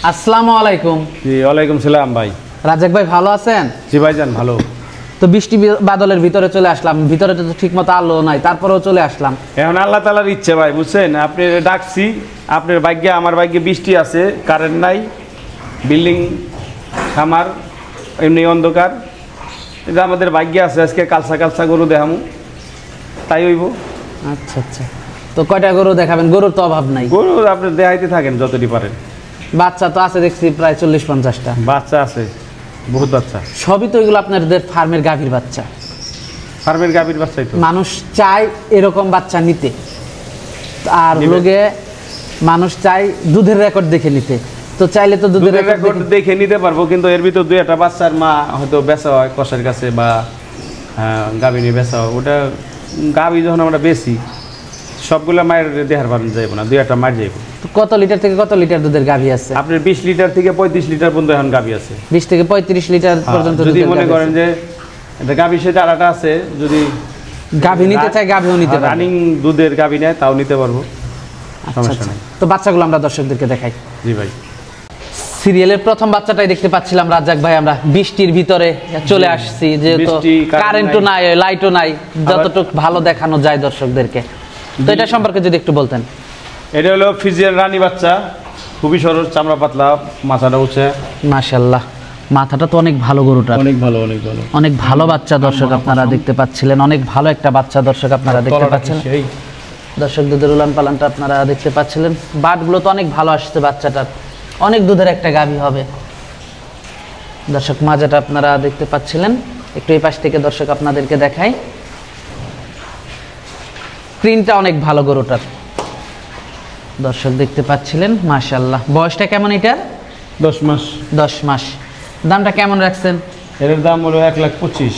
আসসালামু আলাইকুম। জি ওয়ালাইকুম সালাম ভাই। রাজাক ভাই ভালো আছেন? জি ভাইজান ভালো। তো বৃষ্টি বাদলের ভিতরে চলে আসলাম, ভিতরে তো ঠিকমতো আলো নাই, তারপরেও চলে আসলাম। এখন আল্লাহ তাআলার ইচ্ছে ভাই, বুঝছেন? আপনি ডাকছি, আপনার ভাগ্যে আমার ভাগ্যে বৃষ্টি আছে, কারেন্ট নাই, বিল্ডিং খামার এমনি অন্ধকার, এটা আমাদের ভাগ্যে আছে। আজকে কালসা গরু দেখামু, তাই হইব। আচ্ছা আচ্ছা, তো কয়টা গরু দেখাবেন? গরুর তো অভাব নাই। গরু আপনি দেখাইতে থাকেন যতটি পারেন। বাচ্চা তো আছে দেখছি প্রায় 40-50টা। বাচ্চা আছে, বহুত বাচ্চা। সবই তো এগুলো আপনাদের ফার্মের গাভীর বাচ্চা। ফার্মের গাভীর বাচ্চাই তো। মানুষ চায় এরকম বাচ্চা নিতে, আর লোকে মানুষ চায় দুধের রেকর্ড দেখে নিতে। তো চাইলে তো দুধের রেকর্ড দেখে নিতে পারবো, কিন্তু এর ভিতর দুই একটা বাচ্চার মা হয়তো বেচা হয় কষার কাছে, বা গাভী নিয়ে বেচা হয়। ওটা গাভী যখন আমরা বেশি, সবগুলো মায়ের দেহার বান যাইব না, দুই একটা মার যাইব। কত লিটার থেকে কত লিটার দুধের গাভী আছে? আপনার 20 লিটার থেকে 35 লিটার পর্যন্ত এখন গাভী আছে। 20 থেকে 35 লিটার পর্যন্ত। যদি মনে করেন যে এটা গাভী সেটা আলাদা আছে, যদি গাভী নিতে চাই গাভীও নিতে পারবে। রানিং দুধের গাভী নেয় তাও নিতে পারবো, সমস্যা নেই। তো বাচ্চাগুলো আমরা দর্শকদেরকে দেখাই। জি ভাই। সিরিয়ালের প্রথম বাচ্চাটাই দেখতে পাচ্ছিলাম রাজ্জাক ভাই। আমরা বৃষ্টির ভিতরে চলে আসছি, যেহেতু কারেন্টও নাই, লাইটও নাই, যতটুকু ভালো দেখানো যায় দর্শকদেরকে। তো এটা সম্পর্কে যদি একটু বলতেন। এটা হলো ফ্রিজিয়ান রানী বাচ্চা, খুবই সরল, চামড়া পাতলা, মাথাটা উঁচে। মাশাআল্লাহ, মাথাটা তো অনেক ভালো গরুটা, অনেক ভালো অনেক ভালো, অনেক ভালো বাচ্চা দর্শক আপনারা দেখতে পাচ্ছিলেন। অনেক ভালো একটা বাচ্চা দর্শক আপনারা দেখতে পাচ্ছেন। দর্শক দুধের উলান পালানটা আপনারা দেখতে পাচ্ছিলেন। বাটগুলো তো অনেক ভালো আসছে বাচ্চাটার, অনেক দুধের একটা গাভী হবে। দর্শক মাজাটা আপনারা দেখতে পাচ্ছিলেন। একটু এই পাশ থেকে দর্শক আপনাদেরকে দেখাই। প্রিন্টটা অনেক ভালো গরুটার, দর্শক দেখতে পাচ্ছিলেন। মাশাআল্লাহ, বয়সটা কেমন এটার? 10 মাস। 10 মাস। দামটা কেমন রাখছেন? এর দাম হলো 1,25,000।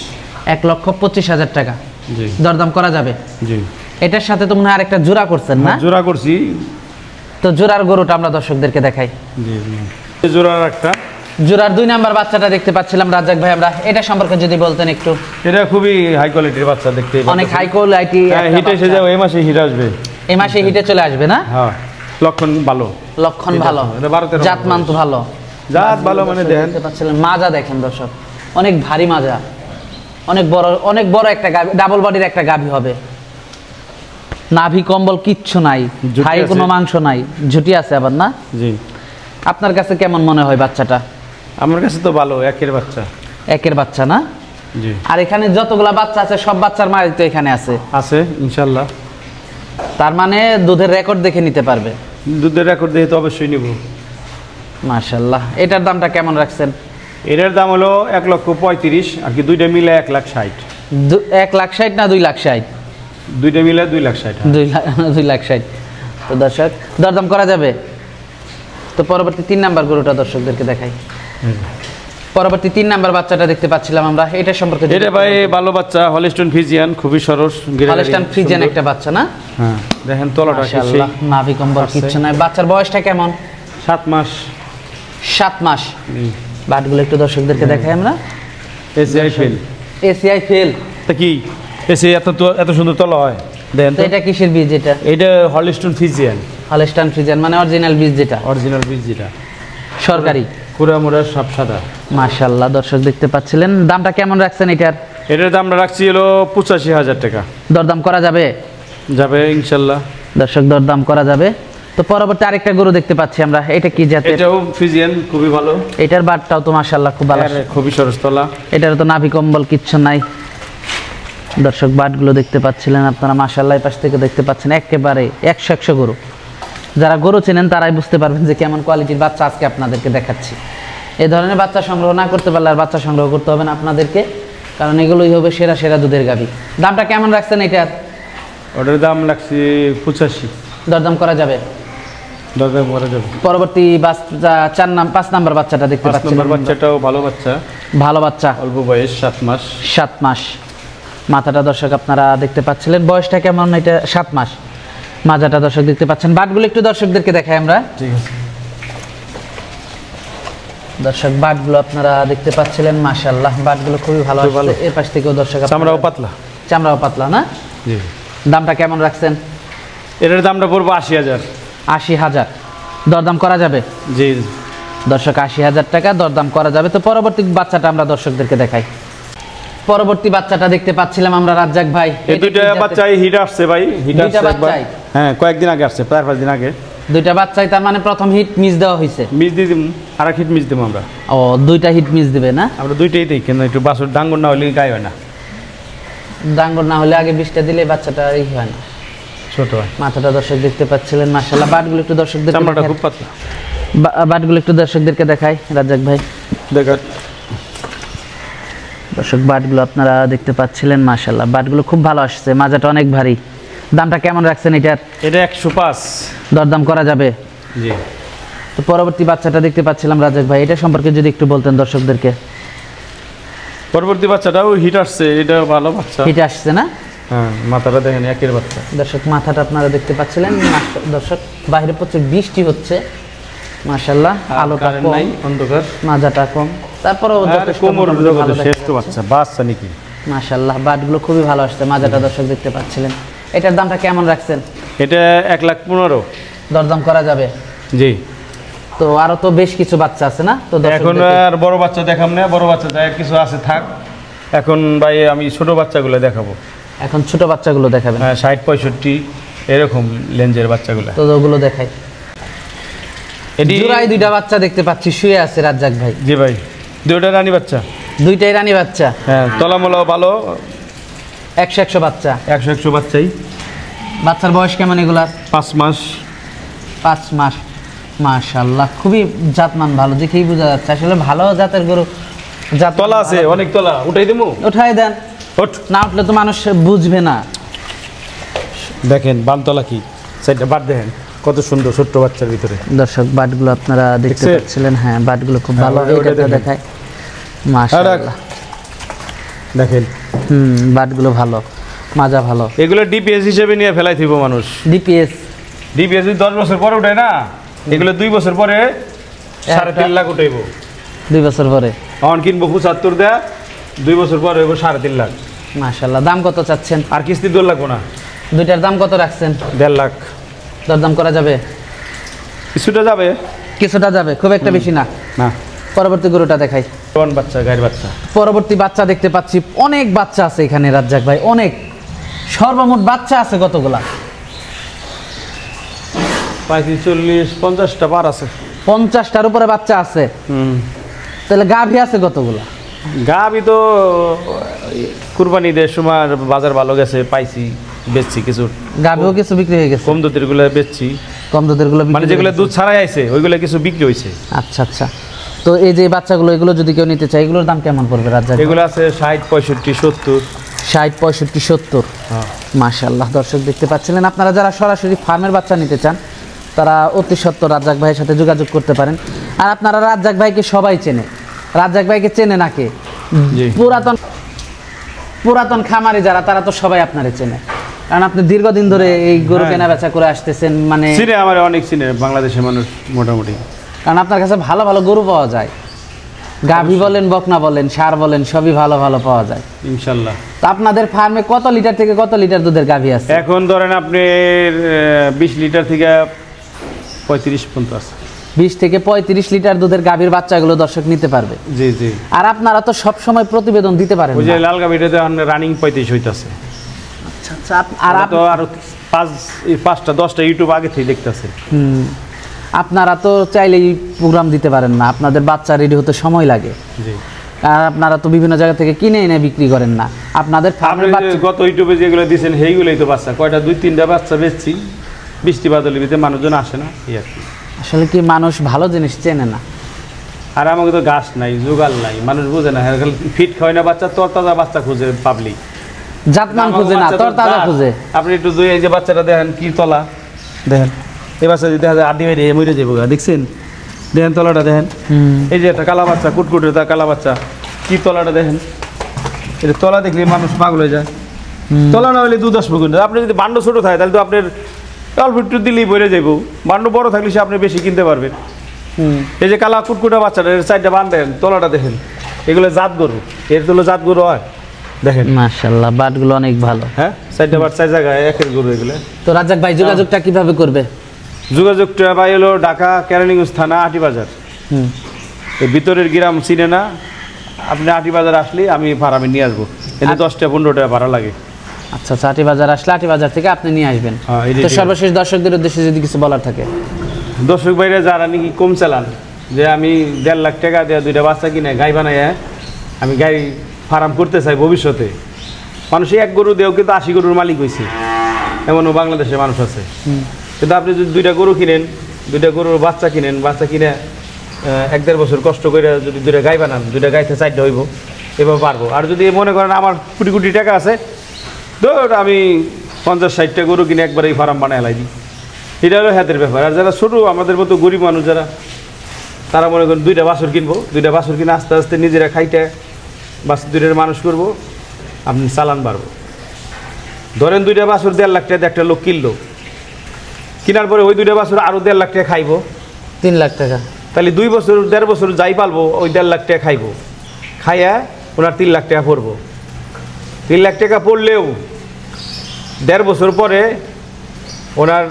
1,25,000 টাকা। জি, দরদাম করা যাবে? জি। এটার সাথে তো মনে হয় আরেকটা জোড়া করছেন না? জোড়া করছি। তো জোড়ার গরুটা আমরা দর্শকদেরকে দেখাই। জি জি, জোড়ার একটা। জোড়ার 2 নাম্বার বাচ্চাটা দেখতে পাচ্ছিলাম রাজ্জাক ভাই। আমরা এটা সম্পর্কে যদি বলতেন একটু। এটা খুবই হাই কোয়ালিটির বাচ্চা, দেখতে অনেক হাই কোয়ালিটি। হিটে এসে যাও, এই মাসে হিট আসবে। এই মাসে হিটে চলে আসবে না? হ্যাঁ, লক্ষণ ভালো, লক্ষণ ভালো, জাতমান তো ভালো। জাত ভালো মানে দেখতে পাচ্ছিলেন মাজা দেখেন দর্শক, অনেক ভারী মাজা, অনেক বড় একটা গাভী, ডাবল বডির একটা গাভী হবে। নাভি কম্বল কিচ্ছু নাই, হাই কোনো মাংস নাই, ঝুটি আছে আবার না? জি। আপনার কাছে কেমন মনে হয় বাচ্চাটা? আমার কাছে তো ভালো, একের বাচ্চা। একের বাচ্চা না? জি। আর এখানে যতগুলা বাচ্চা আছে সব বাচ্চার মাই তো এখানে আছে? আছে ইনশাআল্লাহ। তার মানে দুধের রেকর্ড দেখে নিতে পারবে? দুধের রেকর্ড দেখে তো অবশ্যই নিব। মাশাআল্লাহ। এটার দামটা কেমন রাখছেন? এটার দাম হলো 1,35,000, আর কি দুইটা মিলে 1,60,000। 1,60,000 না 2,60,000? দুইটা মিলে 2,60,000। 2,60,000। তো দর্শক দরদাম করা যাবে। তো পরবর্তী 3 নাম্বার গরুটা দর্শকদেরকে দেখাই। পরবর্তী 3 নাম্বার বাচ্চাটা দেখতে পাচ্ছিলাম আমরা, এটা সম্পর্কে। এটা ভাই ভালো বাচ্চা, হলিস্টাইন ফ্রিজিয়ান, খুবই সরস। হলিস্টাইন ফ্রিজিয়ান একটা বাচ্চা না? হ্যাঁ, দেখেন তলাটা কি সেই। নাভি কম্বল কিচ্ছু নাই। বাচ্চার বয়সটা কেমন? 7 মাস। 7 মাস। বাটগুলো একটু দর্শকদেরকে দেখাই আমরা। ACI fail. ACI fail? তা কি এসি এত সুন্দর তলা হয় দেখেন তো। এটা কিসের বীজ এটা? এটা হলিস্টাইন ফ্রিজিয়ান। হলিস্টাইন ফ্রিজিয়ান মানে অরিজিনাল বীজ যেটা? অরিজিনাল বীজ যেটা, সরকারি। পুরা মোড়া সব সাদা। মাশাআল্লাহ, দর্শক দেখতে পাচ্ছিলেন। দামটা কেমন রাখছেন এটার? এটার দামটা রাখছি হলো 85,000 টাকা। দরদাম করা যাবে? যাবে ইনশাআল্লাহ। দর্শক দরদাম করা যাবে। তো পরবর্তী আরেকটা গরু দেখতে পাচ্ছি আমরা, এটা কি জাতের? এটাও ফ্রিজিয়ান, খুবই ভালো। এটার বাটটাও তো মাশাআল্লাহ খুব ভালো, খুবই সরস তলা। এটার তো নাভি কম্বল কিচ্ছু নাই। দর্শক বাটগুলো দেখতে পাচ্ছিলেন আপনারা, মাশাআল্লাহ এই পাশ থেকে দেখতে পাচ্ছেন একেবারে 100 গরু। যারা গরু চেনেন তারাই বুঝতে পারবেন যে কেমন কোয়ালিটির বাচ্চা আজকে আপনাদেরকে দেখাচ্ছি। এই ধরনের বাচ্চা সংগ্রহ না করতে পারলে আর বাচ্চা সংগ্রহ করতে হবে না আপনাদেরকে, কারণ এগুলোই হবে সেরা সেরা দুধের গাভী। দামটা কেমন রাখছেন এটার? ওটার দাম লাগছে 85। দরদাম করা যাবে? দরদাম করা যাবে। পরবর্তী বাচ্চা 5 নাম্বার বাচ্চাটা দেখতে পাচ্ছেন। 5 নাম্বার বাচ্চাটাও ভালো বাচ্চা, ভালো বাচ্চা, অল্প বয়স, 7 মাস। 7 মাস। মাথাটা দর্শক আপনারা দেখতে পাচ্ছিলেন, বয়সটা কেমন? এটা 7 মাস। মাজাটা দর্শক দেখতে পাচ্ছেন। বাটগুলো একটু দর্শকদেরকে দেখাই আমরা। ঠিক আছে দর্শক, বাটগুলো আপনারা দেখতে পাচ্ছিলেন। মাশাআল্লাহ, বাটগুলো খুবই ভালো আসছে। এই পাশ থেকেও দর্শক, চামড়াও পাতলা। চামড়াও পাতলা না? জি। দামটা কেমন রাখছেন? এটার দামটা পড়বো 80,000। 80,000। দরদাম করা যাবে? জি। দর্শক ৮০,০০০ টাকা দরদাম করা যাবে। তো পরবর্তী বাচ্চাটা আমরা দর্শকদেরকে দেখাই। পরবর্তী বাচ্চাটা দেখতে পাচ্ছিলাম আমরা রাজ্জাক ভাই, এই দুইটা বাচ্চাই হিট আসছে ভাই, হিট দুইটা আসছে একবার। বাচ্চাই? হ্যাঁ, কয়েকদিন আগে আসছে, 4-5 দিন আগে দুইটা বাচ্চাই, তার মানে প্রথম হিট মিস দেওয়া হয়েছে। মিস দিয়ে দিম, আর এক হিট মিস দিব আমরা। ও, দুইটা হিট মিস দিবে না? আমরা দুইটাই দিই, কিন্তু একটু বাছুর ডাঙ্গর না হলে গায়ে হয় না, ডাঙ্গর না হলে আগে বিষটা দিলে বাচ্চাটা এই হয় না, ছোট হয়। মাথাটা দর্শক দেখতে পাচ্ছিলেন, মাশাআল্লাহ। বাটগুলো একটু দর্শকদের চামড়াটা খুব পাতলা। বাটগুলো একটু দর্শকদেরকে দেখাই রাজ্জাক ভাই। দেখা দর্শক বাটগুলো আপনারা দেখতে পাচ্ছিলেন, মাশাআল্লাহ বাটগুলো খুব ভালো আসছে, মাজাটা অনেক ভারী। দামটা কেমন রাখছেন এটার? এটা 105 দরদাম করা যাবে? জি। তো পরবর্তী বাচ্চাটা দেখতে পাচ্ছিলাম রাজ্জাক ভাই, এটা সম্পর্কে যদি একটু বলতেন দর্শকদেরকে। পরবর্তী বাচ্চাটাও হিট আসছে, এটা ভালো বাচ্চা। হিটে আসছে না? হ্যাঁ, মাথাটা দেখেন একের বাচ্চা। দর্শক মাথাটা আপনারা দেখতে পাচ্ছিলেন। দর্শক বাইরে প্রচুর বৃষ্টি হচ্ছে, মাশাআল্লাহ আলোটা কম, অন্ধকার, মাজাটা কম, তারপরেও কোমর জগতে শ্রেষ্ঠ বাচ্চা, বাচ্চা নাকি মাশাআল্লাহ। বাটগুলো খুবই ভালো আসছে, মাজাটা দর্শক দেখতে পাচ্ছিলেন। এটার দামটা কেমন রাখছেন? এটা 1,15,000। দরদাম করা যাবে? জি। তো আরো তো বেশ কিছু বাচ্চা আছে না? তো এখন আর বড় বাচ্চা দেখাম না, বড় বাচ্চা যা কিছু আছে থাক। এখন ভাই আমি ছোট বাচ্চাগুলো দেখাবো। এখন ছোট বাচ্চাগুলো দেখাবেন? হ্যাঁ, 60-65 এরকম লেঞ্জের বাচ্চাগুলো। তো ওগুলো দেখাই। জোড়ায় দুইটা বাচ্চা দেখতে পাচ্ছি শুয়ে আছে রাজ্জাক ভাই। জি ভাই, দুইটা রানী বাচ্চা। দুইটাই রানী বাচ্চা? হ্যাঁ, তলামলাও ভালো, 100 বাচ্চা। 100 বাচ্চাই। বাচ্চার বয়স কেমন এগুলা? 5 মাস। 5 মাস, মাশাআল্লাহ খুবই জাতমান ভালো, দেখেই বোঝা যাচ্ছে আসলে ভালো জাতের গরু। জাত তলা আছে, অনেক তলা। উঠাই দেবো? উঠাই দেন, ওঠ। না উঠলে তো মানুষ বুঝবে না। দেখেন বামতলা কি সাইডটা বাট দেখেন কত সুন্দর, ছোট্ট বাচ্চার ভিতরে। দর্শক বাটগুলো আপনারা দেখতে দেখছেন? পাচ্ছিলেন, হ্যাঁ বাটগুলো খুব ভালো। হ্যাঁ, ওটা এইটা দেখেন। দেখায়, মাশাআল্লাহ। দেখেন বাটগুলো ভালো, মাজা ভালো। এগুলো ডিপিএস হিসেবে নিয়ে ফেলাই থিব মানুষ। ডিপিএস? ডিপিএস 10 বছর পরে উঠায় না, এগুলো 2 বছর পরে 3.5 লাখ উঠাইব। 2 বছর পরে এখন কিনবো 75 দেয়া, 2 বছর পরে হইব 3.5 লাখ। মাশাআল্লাহ। দাম কত চাচ্ছেন? আর কিস্তি দর লাগবো না। দুইটার দাম কত রাখছেন? 1.5 লাখ। দরদাম করা যাবে? কিছুটা যাবে, কিছুটা যাবে, খুব একটা বেশি না। না। পরবর্তী গরুটা দেখাই। কোন বাচ্চা? গায়ের বাচ্চা। পরবর্তী বাচ্চা দেখতে পাচ্ছি, অনেক বাচ্চা আছে এখানে রাজ্জাক ভাই, অনেক। সর্বমোট বাচ্চা আছে কতগুলা? 35-40-50টা পার আছে। 50টার উপরে বাচ্চা আছে? তাহলে গাভী আছে কতগুলা? গাবি তো কুরবানি ঈদের সময় বাজার ভালো গেছে, পাইছি, বেচছি কিছু। গাভীও কিছু বিক্রি হয়ে গেছে? কম দুধের গুলো বেচছি, কম দুধের গুলো মানে যেগুলো দুধ ছাড়াই আইছে ওইগুলো কিছু বিক্রি হয়েছে। আচ্ছা আচ্ছা। তো এই যে বাচ্চাগুলো, এগুলো যদি কেউ নিতে চায়, এগুলোর দাম কেমন পড়বে রাজ্জাক? এগুলো আছে 60-65-70। 60-65-70? মাশাআল্লাহ। দর্শক দেখতে পাচ্ছিলেন, আপনারা যারা সরাসরি ফার্মের বাচ্চা নিতে চান তারা অতি সত্ত্বর রাজ্জাক ভাইয়ের সাথে যোগাযোগ করতে পারেন। আর আপনারা রাজ্জাক ভাইকে সবাই চেনে, রাজ্জাক ভাইকে চেনে নাকি? পুরাতন খামারি যারা, তারা তো সবাই আপনারে চেনে, কারণ আপনি দীর্ঘদিন ধরে এই গরু কেনা বেচা করে আসতেছেন। মানে চিনে, আমার অনেক চিনে বাংলাদেশের মানুষ মোটামুটি, কারণ আপনার কাছে ভালো ভালো গরু পাওয়া যায়, গাভী বলেন, বকনা বলেন, ষাঁড় বলেন, সবই ভালো ভালো পাওয়া যায় ইনশাল্লাহ। তো আপনাদের ফার্মে কত লিটার থেকে কত লিটার দুধের গাভী আছে? এখন ধরেন আপনি 20 লিটার থেকে 35 পর্যন্ত আছে। 20 থেকে 35 লিটার দুধের গাভীর বাচ্চাগুলো দর্শক নিতে পারবে। জি জি। আর আপনারা তো সব সময় প্রতিবেদন দিতে পারেন ওই যে না। লাল গাভিটাতে রানিং 35 হইতাছে। আচ্ছা আচ্ছা। আর তো আরো 5-10টা ইউটিউব আগে থেকে দেখতেছে। আপনারা তো চাইলেই প্রোগ্রাম দিতে পারেন না, আপনাদের বাচ্চা রেডি হতে সময় লাগে। জি। আর আপনারা তো বিভিন্ন জায়গা থেকে কিনে এনে বিক্রি করেন না, আপনাদের ফার্মের বাচ্চা। গত ইউটিউবে যেগুলো দিয়েছেন সেইগুলোই তো বাচ্চা, কয়টা 2-3টা বাচ্চা বেচছি, বৃষ্টি বাদলের ভিতরে মানুষজন আসে না, এই আর কি। আসলে কি মানুষ ভালো জিনিস চেনে না। আর আমাকে তো গাছ নাই, জোগাল নাই, মানুষ বোঝে না, ফিট খাওয়াই না বাচ্চা, তরতাজা বাচ্চা খুঁজে পাবলিক, জাতমান খুঁজে না, তরতাজা খুঁজে। আপনি একটু এই যে বাচ্চাটা দেখেন কি তলা, দেখেন এই বাচ্চা যদি দেখা যায় আড্ডি বাইরে মরে যাবো, দেখছেন? দেখেন তলাটা দেখেন, এই যে একটা কালা বাচ্চা, কুটকুটে তা কালা বাচ্চা, কি তলাটা দেখেন, এটা তলা দেখলে মানুষ পাগল হয়ে যায়। তলা না হলে দুধ আসবে কিন্তু। আপনি যদি বান্ড ছোট থাকে তাহলে তো আপনার অল্প একটু দিলেই বেড়ে যাবো, বান্ড বড় থাকলে সে আপনি বেশি কিনতে পারবেন। এই যে কালা কুটকুটা বাচ্চাটা, এর সাইডটা বান দেখেন, তলাটা দেখেন, এগুলো জাত গরু, এর তো জাত গরু হয়, দেখেন মাশাআল্লাহ। বাটগুলো অনেক ভালো। হ্যাঁ, সাইডটা বাট 4 জায়গায় একের গরু এগুলো। তো রাজ্জাক ভাই যোগাযোগটা কিভাবে করবে? যোগাযোগটা ভাই হলো ঢাকা কেরানীগঞ্জ থানা, আটি বাজার। হুম। এই ভিতরের গ্রাম চিনে না, আপনি আটি বাজার আসলে আমি ফার্মে নিয়ে আসবো, এতে 10-15 টাকা ভাড়া লাগে। আচ্ছা আচ্ছা, আটি বাজার আসলে আটি বাজার থেকে আপনি নিয়ে আসবেন। হ্যাঁ, এটাই তো ঠিক। সর্বশেষ দর্শকদের উদ্দেশ্যে যদি কিছু বলার থাকে। দর্শক ভাইরা যারা নাকি কম চালান, যে আমি 1.5 লাখ টাকা দিয়ে 2টা বাচ্চা কিনে গাই বানায় আমি গাই ফার্ম করতে চাই ভবিষ্যতে, মানুষ এক গরু দেও কিন্তু 80 গরুর মালিক হয়েছে, এমনও বাংলাদেশে মানুষ আছে। কিন্তু আপনি যদি 2টা গরু কিনেন, 2টা গরুর বাচ্চা কিনেন, বাচ্চা কিনে 1-1.5 বছর কষ্ট করে যদি 2টা গাই বানান, 2টা গাইতে 4টা হইব, এভাবে পারবো। আর যদি মনে করেন আমার কোটি কোটি টাকা আছে, ধর আমি 50-60টা গরু কিনে একবারেই ফার্ম বানায় লাই দিই, এটা হলো হাতের ব্যাপার। আর যারা ছোটো আমাদের মতো গরিব মানুষ যারা, তারা মনে করেন 2টা বাছুর কিনবো, 2টা বাছুর কিনে আস্তে আস্তে নিজেরা খাইতে বাছুর 2টার মানুষ করবো, আপনি চালান বাড়বো। ধরেন 2টা বাছুর 1.5 লাখ টাকা একটা লোক কিনলো, কেনার পরে ওই 2টা বাছুর আরও 1.5 লাখ টাকা খাইবো, 3 লাখ টাকা। তাহলে 2 বছর 1.5 বছর যাই পালবো ওই 1.5 লাখ টাকা খাইবো, খাইয়া ওনার 3 লাখ টাকা পড়বো। 3 লাখ টাকা পড়লেও 1.5 বছর পরে ওনার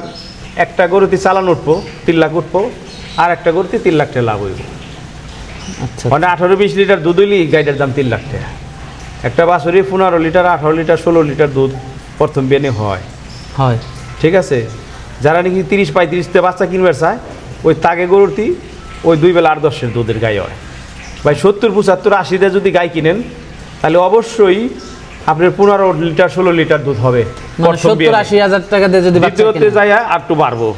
একটা গরুতে চালান উঠবো, 3 লাখ উঠবো, আর একটা গরুতে 3 লাখ টাকা লাভ হইব। আচ্ছা মানে 18-20 লিটার দুধ হইলেই গাইটার দাম 3 লাখ টাকা। একটা বাছুরি 15 লিটার, 18 লিটার, 16 লিটার দুধ প্রথম বিয়ানে হয়। হয়। ঠিক আছে, যারা নাকি 30-35তে বাচ্চা কিনবার চায়, ওই তাগে গরুটি ওই 2 বেলা 8-10 দুধের গাই হয়। ভাই 70-75-80 দিয়ে যদি গাই কিনেন, তাহলে অবশ্যই আপনার 15 লিটার 16 লিটার দুধ হবে। মানে 70-80 হাজার টাকা দিয়ে যদি বাচ্চা দ্বিতীয়তে কিনেন। যাই আর একটু বাড়বো।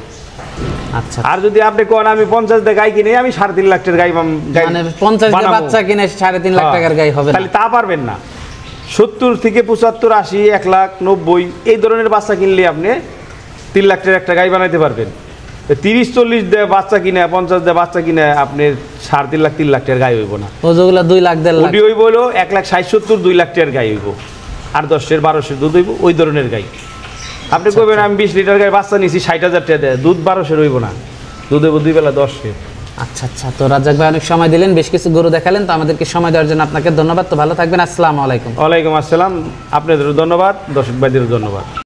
আচ্ছা, আর যদি আপনি কোন আমি 50 দিয়ে গাই কিনে আমি 3.5 লাখ টাকার গাই মানে 50 দিয়ে বানাবো। বাচ্চা কিনে 3.5 লাখ টাকার গাই হবে না। তাহলে তা পারবেন না। 70-75-80 1 লাখ 90 এই ধরনের বাচ্চা কিনলে আপনি 3 লাখ টাকার একটা গাই বানাইতে পারবেন। 30-40 দিয়ে বাচ্চা কিনে 50 দিয়ে বাচ্চা কিনে আপনি 3.5 লাখ টাকার গাই হইব না। ও যেগুলো 2 লাখ 1.5 লাখ ওটি হইব হলো 1,60,70 2 লাখ টাকার গাই হইব, আর 10-12 দুধ হইব ওই ধরনের গাই। আপনি কইবেন আমি 20 লিটার গাই বাচ্চা নিছি 60,000 টাকা দেয়, দুধ 12 হইব না, দুধ হইব 2 বেলা 10। আচ্ছা আচ্ছা, তো রাজ্জাক ভাই অনেক সময় দিলেন, বেশ কিছু গরু দেখালেন, তো আমাদেরকে সময় দেওয়ার জন্য আপনাকে ধন্যবাদ। তো ভালো থাকবেন, আসসালামু আলাইকুম। ওয়ালাইকুম আসসালাম, আপনাদেরও ধন্যবাদ, দর্শক ভাইদেরও ধন্যবাদ।